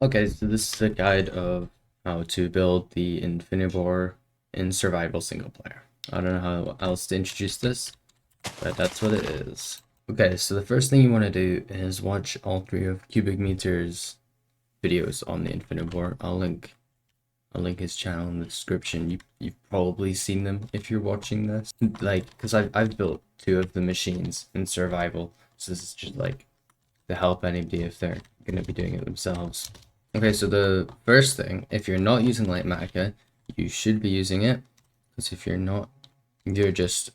Okay, so this is a guide of how to build the Infinibore in survival single player. I don't know how else to introduce this, but that's what it is. Okay, so the first thing you want to do is watch all three of Cubic Meter's videos on the Infinibore. I'll link his channel in the description. You've probably seen them if you're watching this. Like, because I've built two of the machines in survival, so this is just like to help anybody if they're gonna be doing it themselves. Okay, so the first thing, if you're not using Lightmatica, you should be using it, because if you're not, you're just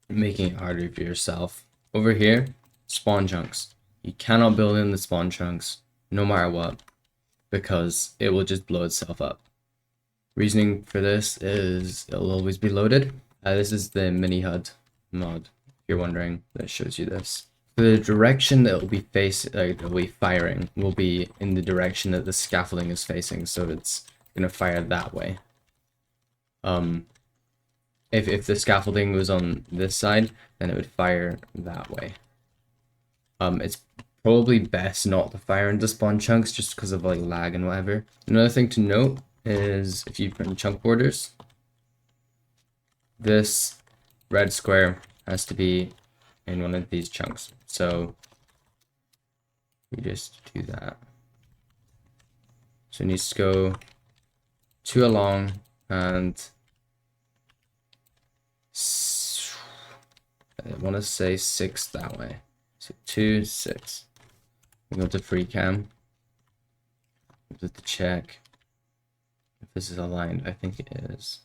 making it harder for yourself. Over here, spawn chunks. You cannot build in the spawn chunks, no matter what, because it will just blow itself up. Reasoning for this is it'll always be loaded. This is the mini HUD mod, if you're wondering, that shows you this. The direction that will be it'll be firing will be in the direction that the scaffolding is facing, so it's gonna fire that way. If the scaffolding was on this side, then it would fire that way. It's probably best not to fire into spawn chunks just because of like lag and whatever. Another thing to note is if you put in chunk borders, this red square has to be in one of these chunks. So we just do that. So it needs to go 2 along and I want to say 6 that way. So 2, 6. We go to free cam. To check if this is aligned. I think it is.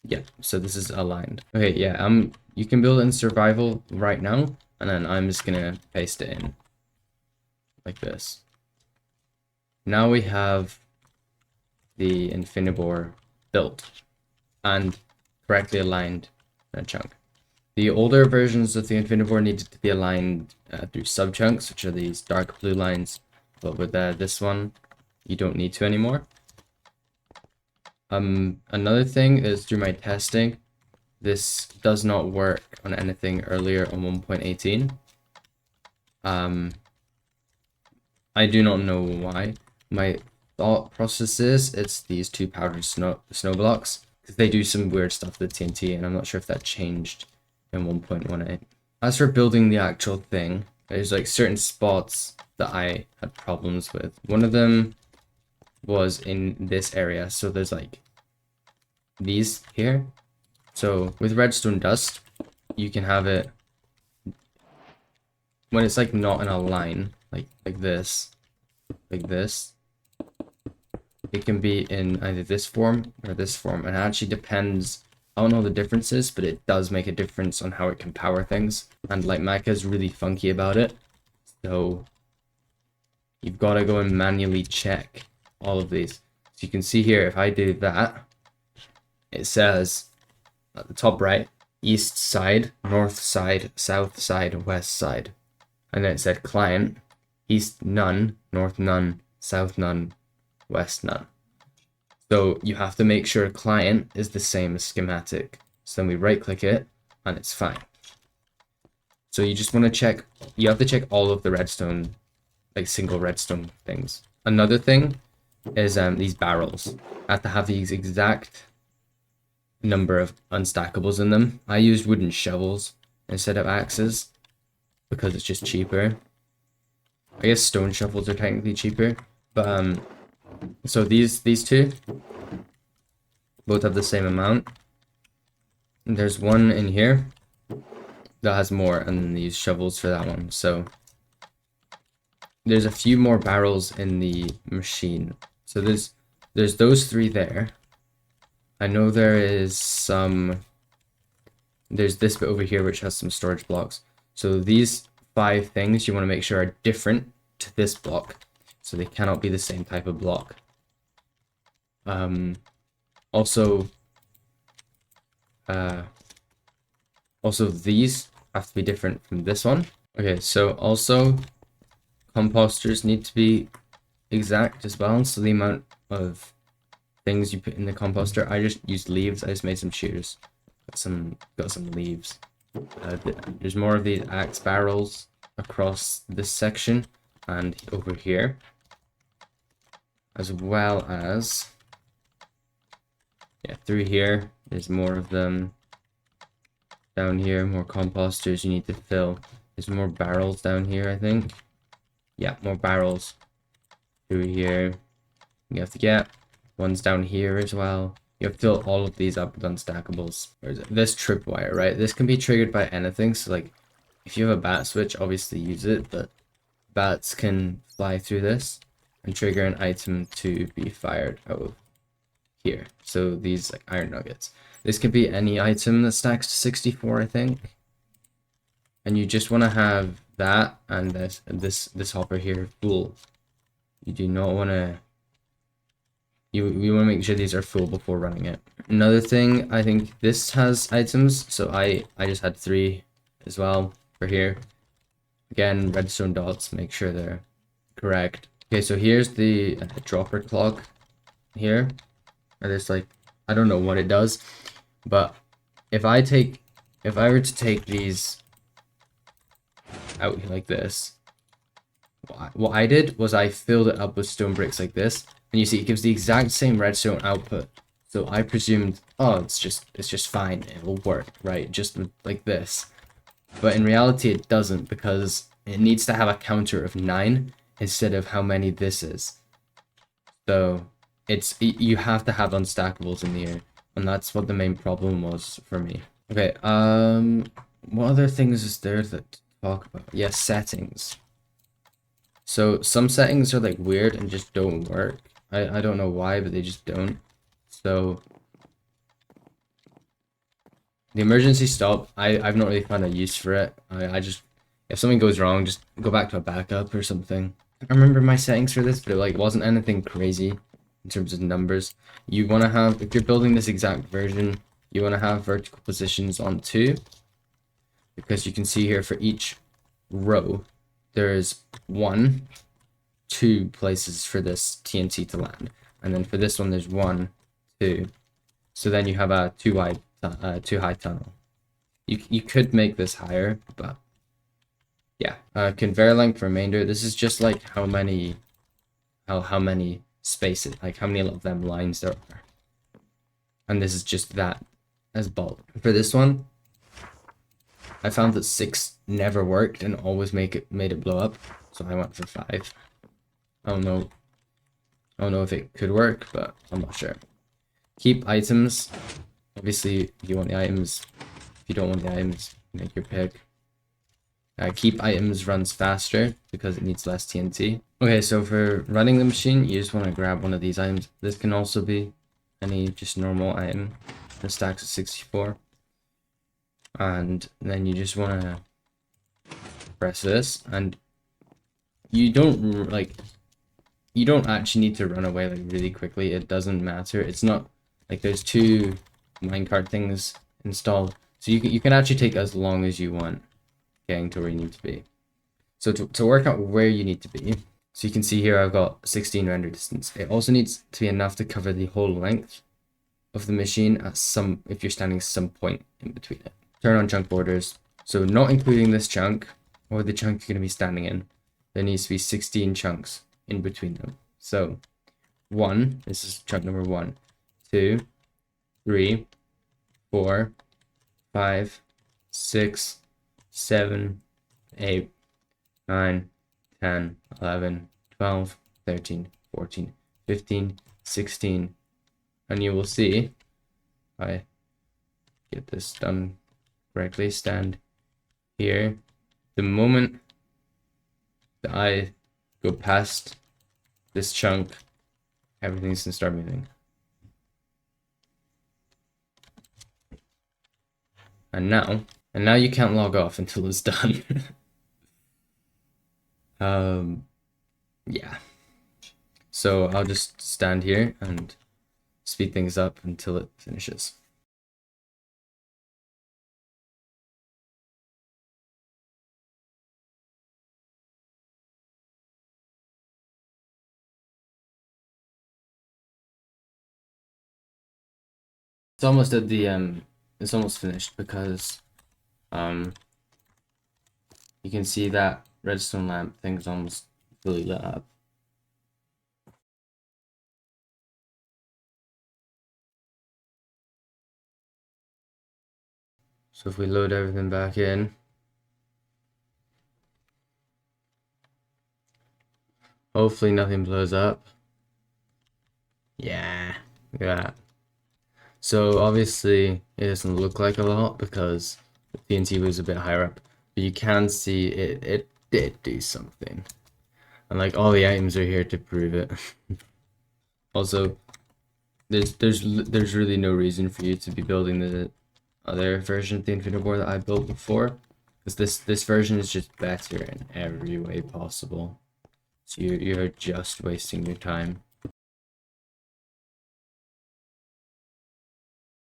Yeah, so this is aligned. Okay, yeah, you can build it in survival right now, and then I'm just gonna paste it in like this. Now we have the Infinibore built and correctly aligned in a chunk. The older versions of the Infinibore needed to be aligned through subchunks, which are these dark blue lines, but with this one, you don't need to anymore. Another thing is through my testing, this does not work on anything earlier on 1.18. I do not know why. My thought process is it's these two powdered snow blocks, because they do some weird stuff with TNT, and I'm not sure if that changed in 1.18. As for building the actual thing, there's like certain spots that I had problems with. One of them was in this area, so there's like these here. So with redstone dust, you can have it when it's like not in a line, like this, like this. It can be in either this form or this form, and it actually depends. I don't know the differences, but it does make a difference on how it can power things. And like Micah is really funky about it, so you've got to go and manually check all of these. So you can see here, if I do that, it says at the top right, east side, north side, south side, west side. And then it said client, east none, north none, south none, west none. So you have to make sure client is the same as schematic. So then we right click it and it's fine. So you just want to check, you have to check all of the redstone, like single redstone things. Another thing is these barrels. I have to have these exact number of unstackables in them. I used wooden shovels instead of axes because it's just cheaper. I guess stone shovels are technically cheaper, but so these two both have the same amount. And there's one in here that has more, and then these shovels for that one. So there's a few more barrels in the machine. So there's those 3 there. I know there is some. There's this bit over here which has some storage blocks. So these 5 things you want to make sure are different to this block, so they cannot be the same type of block. Also these have to be different from this one. Okay, so also composters need to be exact as well. So the amount of things you put in the composter, I just used leaves. I just made some shears. Got some leaves. There's more of these axe barrels across this section and over here. as well as, yeah, through here, there's more of them. Down here, more composters you need to fill. There's more barrels down here, I think. Yeah, more barrels through here. You have to get ones down here as well. You have to fill all of these up with unstackables. This tripwire, right? This can be triggered by anything. So like, if you have a bat switch, obviously use it, but bats can fly through this and trigger an item to be fired out of here. So these like iron nuggets. This could be any item that stacks to 64, I think. And you just want to have that and this hopper here full. You do not want to. You want to make sure these are full before running it. Another thing, I think this has items, so I just had 3 as well for here. Again, redstone dots, make sure they're correct. Okay, so here's the dropper clock here. And it's like, I don't know what it does, but if I were to take these out like this, what I did was I filled it up with stone bricks like this, and you see it gives the exact same redstone output. So I presumed, oh, it's just fine, it'll work, right? Just like this. But in reality, it doesn't, because it needs to have a counter of 9 instead of how many this is. So you have to have unstackables in here, and that's what the main problem was for me. Okay, what other things is there to talk about? Yes, settings. So some settings are like weird and just don't work. I don't know why, but they just don't. So the emergency stop, I've not really found a use for it. I just, if something goes wrong, just go back to a backup or something. I remember my settings for this, but it like wasn't anything crazy in terms of numbers. You want to have, if you're building this exact version, you want to have vertical positions on 2, because you can see here for each row, there's 1, 2 places for this TNT to land, and then for this one there's 1, 2. So then you have a too high tunnel. You could make this higher, but yeah. Conveyor length remainder. This is just like how many spaces, like how many of them lines there are, and this is just that as bulk. For this one, I found that 6 never worked and always made it blow up, so I went for 5. I don't know if it could work, but I'm not sure. Keep items. Obviously, if you want the items. If you don't want the items, make your pick. Keep items runs faster because it needs less TNT. Okay, so for running the machine, you just want to grab one of these items. This can also be any just normal item that stacks at 64. And then you just want to press this, and you don't actually need to run away like really quickly. It doesn't matter. It's not like there's 2 minecart things installed, so you can actually take as long as you want getting to where you need to be. So to work out where you need to be, so you can see here I've got 16 render distance. It also needs to be enough to cover the whole length of the machine at if you're standing some point in between it. Turn on chunk borders. So not including this chunk or the chunk you're going to be standing in. There needs to be 16 chunks in between them. So 1, this is chunk number 1, 2, 3, 4, 5, 6, 7, 8, 9, 10, 11, 12, 13, 14, 15, 16. And you will see, if I get this done correctly, stand here. The moment that I go past this chunk, everything's gonna start moving. And now you can't log off until it's done. Yeah. So I'll just stand here and speed things up until it finishes. It's almost at the it's almost finished, because you can see that redstone lamp thing's almost fully lit up. So if we load everything back in, hopefully nothing blows up. Yeah, look at that. So obviously it doesn't look like a lot because the TNT was a bit higher up, but you can see it did do something. And like all the items are here to prove it. Also, there's really no reason for you to be building the other version of the Infinibore that I built before, because this version is just better in every way possible. So you're just wasting your time.